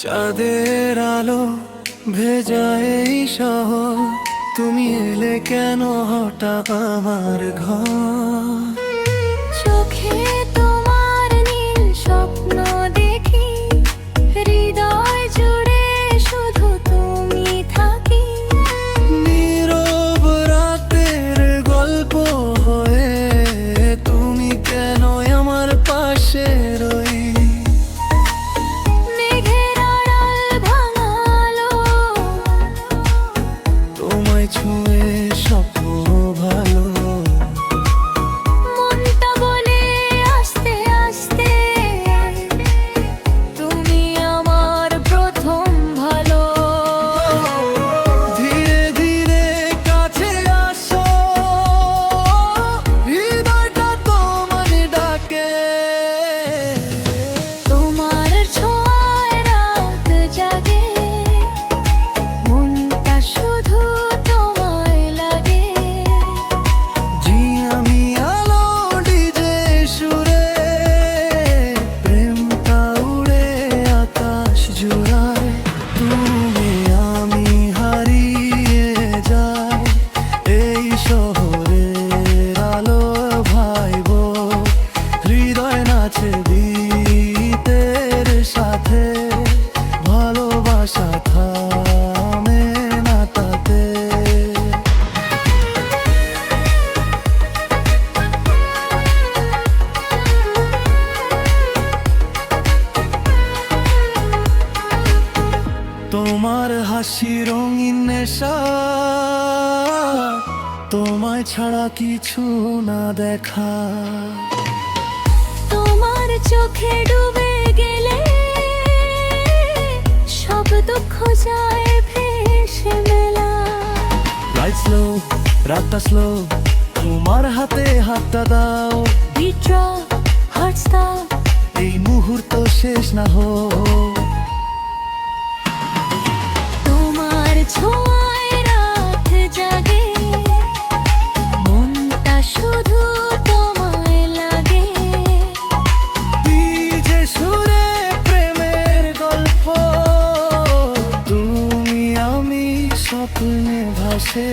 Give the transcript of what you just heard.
চাঁদের আলো ভেজা এই শহর, তুমি এলে কেন হঠাৎ আমার ঘর। চোখে তোমার নীল স্বপ্ন দেখি, হৃদয় জুড়ে শুধু তুমি থাকি। নীরব রাতের গল্প হয়ে তুমি কেন আমার পাশে রই। মেঘের আড়াল ভাঙালো, তোমায় ছুঁয়ে স্বপ্ন ভালো। মনটা বলে আস্তে আস্তে, তুমি আমার প্রথম ভালো। ধীরে ধীরে কাছে আসো, হৃদয়টা তোমার ডাকে। তোমার ছোঁয়ায় রাত জাগে, মনটা শুধু তোমায় লাগে। জি আমি আলো ডিজে সুরে, প্রেমটা উড়ে আকাশ জুড়ায়। তুমি আমি হারিয়ে যাই এই শহরের আলো ভাইবো। হৃদয় নাচে গীতের সাথে, ভালোবাসা থামে না তাতে। তোমার হাসি রঙিন নেশা, তোমায় ছাড়া কিছু না দেখা। তোমার চোখে ডুবে গেলে সব দুঃখ যায় ভেসে মেলা। লাইট স্লো, রাতটা স্লো, তোমার হাতে হাতটা দাও। Beat drop, heart stop, এই মুহূর্ত শেষ না হোক। তোমার ছোঁয়ায় রাত জাগে, মনটা শুধু তোমায় লাগে। ডিজে সুরে প্রেমের গল্প, তুমি আমি স্বপ্নে ভাসে।